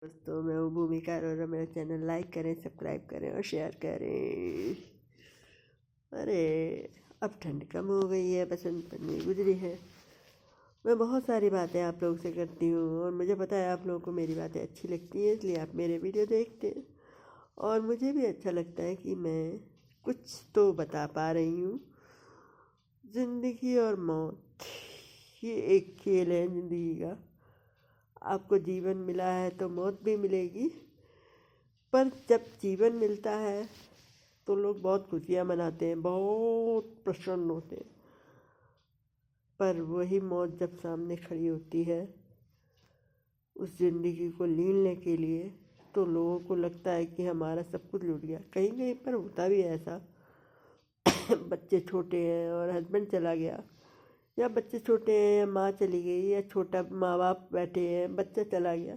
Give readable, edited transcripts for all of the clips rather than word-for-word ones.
दोस्तों, मैं हूँ भूमिका अरोरा। मेरा चैनल लाइक करें, सब्सक्राइब करें और शेयर करें। अरे अब ठंड कम हो गई है, बसंत पंचमी गुजरी है। मैं बहुत सारी बातें आप लोगों से करती हूँ और मुझे पता है आप लोगों को मेरी बातें अच्छी लगती हैं, इसलिए आप मेरे वीडियो देखते हैं। और मुझे भी अच्छा लगता है कि मैं कुछ तो बता पा रही हूँ। ज़िंदगी और मौत ये एक खेल है ज़िंदगी का। आपको जीवन मिला है तो मौत भी मिलेगी, पर जब जीवन मिलता है तो लोग बहुत खुशियाँ मनाते हैं, बहुत प्रसन्न होते हैं। पर वही मौत जब सामने खड़ी होती है उस ज़िंदगी को लीलने के लिए, तो लोगों को लगता है कि हमारा सब कुछ लूट गया। कहीं कहीं पर होता भी है ऐसा। बच्चे छोटे हैं और हस्बैंड चला गया, या बच्चे छोटे हैं या माँ चली गई, या छोटा माँ बाप बैठे हैं बच्चा चला गया।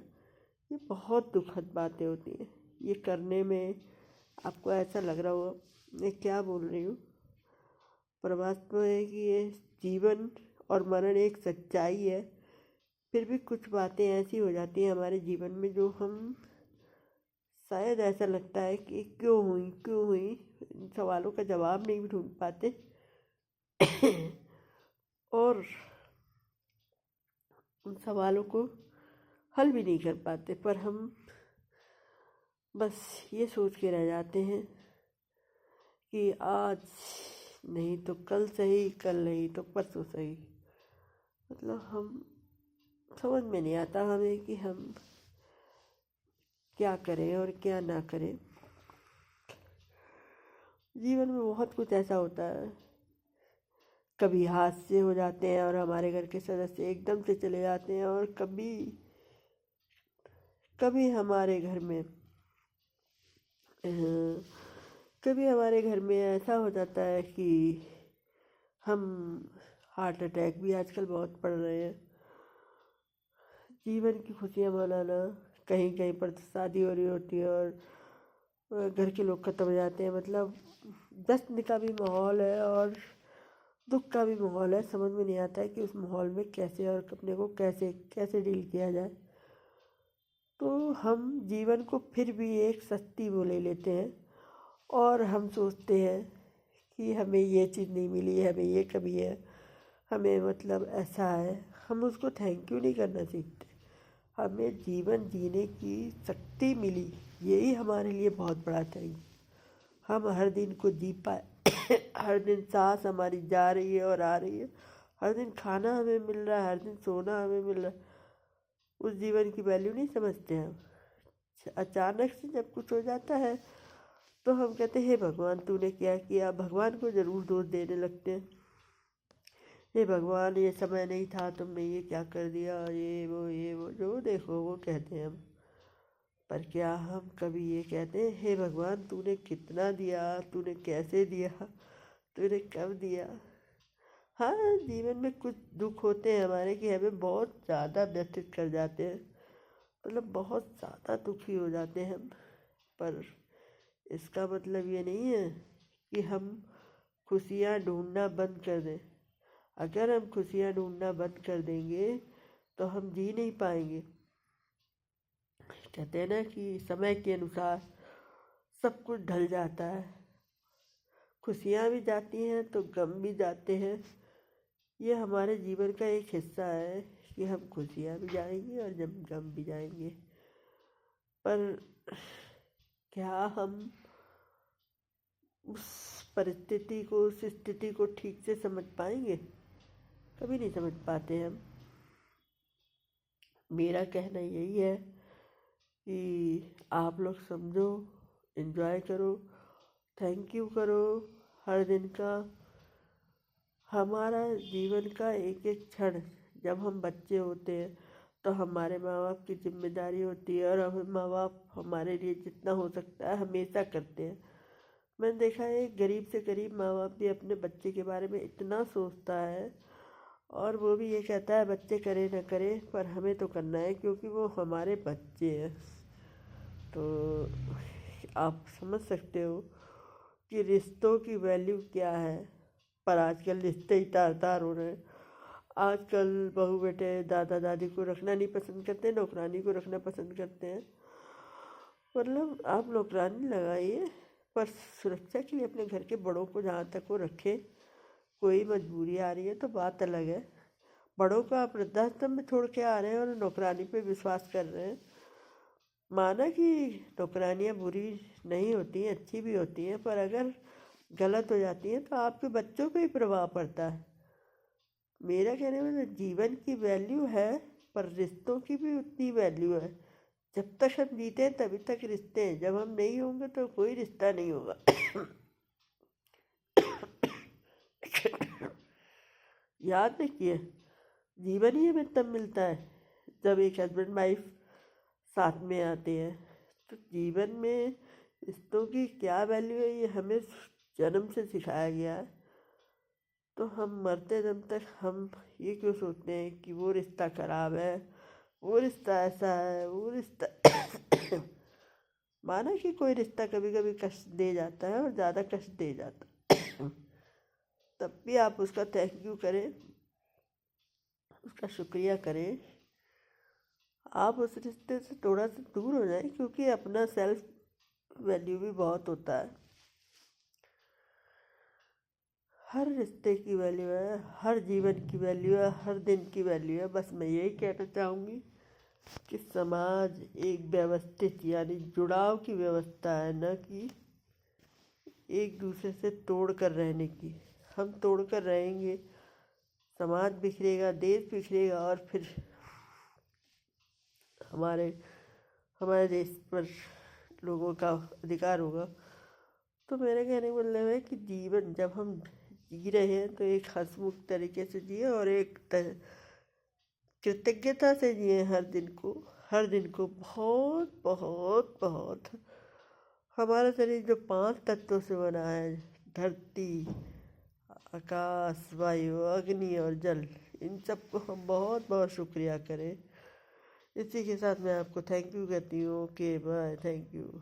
ये बहुत दुखद बातें होती हैं। ये करने में आपको ऐसा लग रहा होगा मैं क्या बोल रही हूँ, पर वास्तव है कि ये जीवन और मरण एक सच्चाई है। फिर भी कुछ बातें ऐसी हो जाती हैं हमारे जीवन में जो हम शायद ऐसा लगता है कि क्यों हुई, इन सवालों का जवाब नहीं ढूंढ पाते। और उन सवालों को हल भी नहीं कर पाते, पर हम बस ये सोच के रह जाते हैं कि आज नहीं तो कल सही, कल नहीं तो परसों सही। मतलब हम समझ में नहीं आता हमें कि हम क्या करें और क्या ना करें। जीवन में बहुत कुछ ऐसा होता है, कभी हादसे हो जाते हैं और हमारे घर के सदस्य एकदम से चले जाते हैं, और कभी कभी हमारे घर में कभी हमारे घर में ऐसा हो जाता है कि हम हार्ट अटैक भी आजकल बहुत पड़ रहे हैं। जीवन की खुशियाँ मनाना, कहीं कहीं पर तो शादी हो रही होती है और घर के लोग ख़त्म हो जाते हैं। मतलब जश्न का भी माहौल है और दुख का भी माहौल है। समझ में नहीं आता है कि उस माहौल में कैसे और अपने को कैसे कैसे डील किया जाए। तो हम जीवन को फिर भी एक सस्ती वो ले लेते हैं और हम सोचते हैं कि हमें ये चीज़ नहीं मिली, हमें ये कमी है, हमें मतलब ऐसा है। हम उसको थैंक यू नहीं करना सीखते। हमें जीवन जीने की शक्ति मिली, यही हमारे लिए बहुत बड़ा थैंक। हम हर दिन को जी पाए, हर दिन सांस हमारी जा रही है और आ रही है, हर दिन खाना हमें मिल रहा है, हर दिन सोना हमें मिल रहा है, उस जीवन की वैल्यू नहीं समझते हम। अचानक से जब कुछ हो जाता है तो हम कहते हैं हे भगवान तूने क्या किया। भगवान को ज़रूर दोष देने लगते हैं, हे भगवान ये समय नहीं था, तुमने ये क्या कर दिया, ये वो जो देखो वो कहते हैं हम। पर क्या हम कभी ये कहते हैं हे भगवान तूने कितना दिया, तूने कैसे दिया, तूने कब दिया। हाँ, जीवन में कुछ दुख होते हैं हमारे कि हमें बहुत ज़्यादा व्यथित कर जाते हैं, मतलब बहुत ज़्यादा दुखी हो जाते हैं हम। पर इसका मतलब ये नहीं है कि हम खुशियाँ ढूंढना बंद कर दें। अगर हम खुशियाँ ढूंढना बंद कर देंगे तो हम जी नहीं पाएंगे। कहते हैं ना कि समय के अनुसार सब कुछ ढल जाता है, खुशियाँ भी जाती हैं तो गम भी जाते हैं। ये हमारे जीवन का एक हिस्सा है कि हम खुशियाँ भी जाएंगे और जब गम भी जाएंगे। पर क्या हम उस परिस्थिति को, उस स्थिति को ठीक से समझ पाएंगे? कभी नहीं समझ पाते हम। मेरा कहना यही है कि आप लोग समझो, एंजॉय करो, थैंक यू करो हर दिन का। हमारा जीवन का एक एक क्षण, जब हम बच्चे होते हैं तो हमारे माँ बाप की जिम्मेदारी होती है और हम माँ बाप हमारे लिए जितना हो सकता है हमेशा करते हैं। मैंने देखा है गरीब से गरीब माँ बाप भी अपने बच्चे के बारे में इतना सोचता है, और वो भी ये कहता है बच्चे करे ना करे पर हमें तो करना है क्योंकि वो हमारे बच्चे हैं। तो आप समझ सकते हो कि रिश्तों की वैल्यू क्या है। पर आजकल रिश्ते ही तार तार हो रहे हैं। आजकल बहू बेटे दादा दादी को रखना नहीं पसंद करते, नौकरानी को रखना पसंद करते हैं। मतलब आप नौकरानी लगाइए, पर सुरक्षा के लिए अपने घर के बड़ों को जहाँ तक वो रखें। कोई मजबूरी आ रही है तो बात अलग है। बड़ों को आप वृद्धाश्रम में छोड़ के आ रहे हैं और नौकरानी पे विश्वास कर रहे हैं। माना कि नौकरानियाँ बुरी नहीं होती हैं, अच्छी भी होती हैं, पर अगर गलत हो जाती हैं तो आपके बच्चों पे ही प्रभाव पड़ता है। मेरा कहने में तो जीवन की वैल्यू है, पर रिश्तों की भी उतनी वैल्यू है। जब तक हम जीते हैं तभी तक रिश्ते हैं, जब हम नहीं होंगे तो कोई रिश्ता नहीं होगा। याद रखिए, जीवन ही हमें तब मिलता है जब एक हस्बैंड वाइफ साथ में आते हैं। तो जीवन में रिश्तों की क्या वैल्यू है ये हमें जन्म से सिखाया गया है। तो हम मरते दम तक हम ये क्यों सोचते हैं कि वो रिश्ता खराब है, वो रिश्ता ऐसा है, वो रिश्ता माना कि कोई रिश्ता कभी कभी कष्ट दे जाता है और ज़्यादा कष्ट दे जाता है, तब भी आप उसका थैंक यू करें, उसका शुक्रिया करें। आप उस रिश्ते से थोड़ा सा दूर हो जाएं, क्योंकि अपना सेल्फ वैल्यू भी बहुत होता है। हर रिश्ते की वैल्यू है, हर जीवन की वैल्यू है, हर दिन की वैल्यू है। बस मैं यही कहना चाहूँगी कि समाज एक व्यवस्थित यानी जुड़ाव की व्यवस्था है, न कि एक दूसरे से तोड़ कर रहने की। हम तोड़ कर रहेंगे, समाज बिखरेगा, देश बिखरेगा, और फिर हमारे हमारे देश पर लोगों का अधिकार होगा। तो मेरे कहने का मतलब है कि जीवन जब हम जी रहे हैं तो एक हंसमुख तरीके से जिए और एक कृतज्ञता से जिए हर दिन को बहुत बहुत बहुत। हमारा शरीर जो 5 तत्वों से बना है, धरती, आकाश, वायु, अग्नि और जल, इन सबको हम बहुत बहुत शुक्रिया करें। इसी के साथ मैं आपको थैंक यू कहती हूँ। Okay bye, thank you.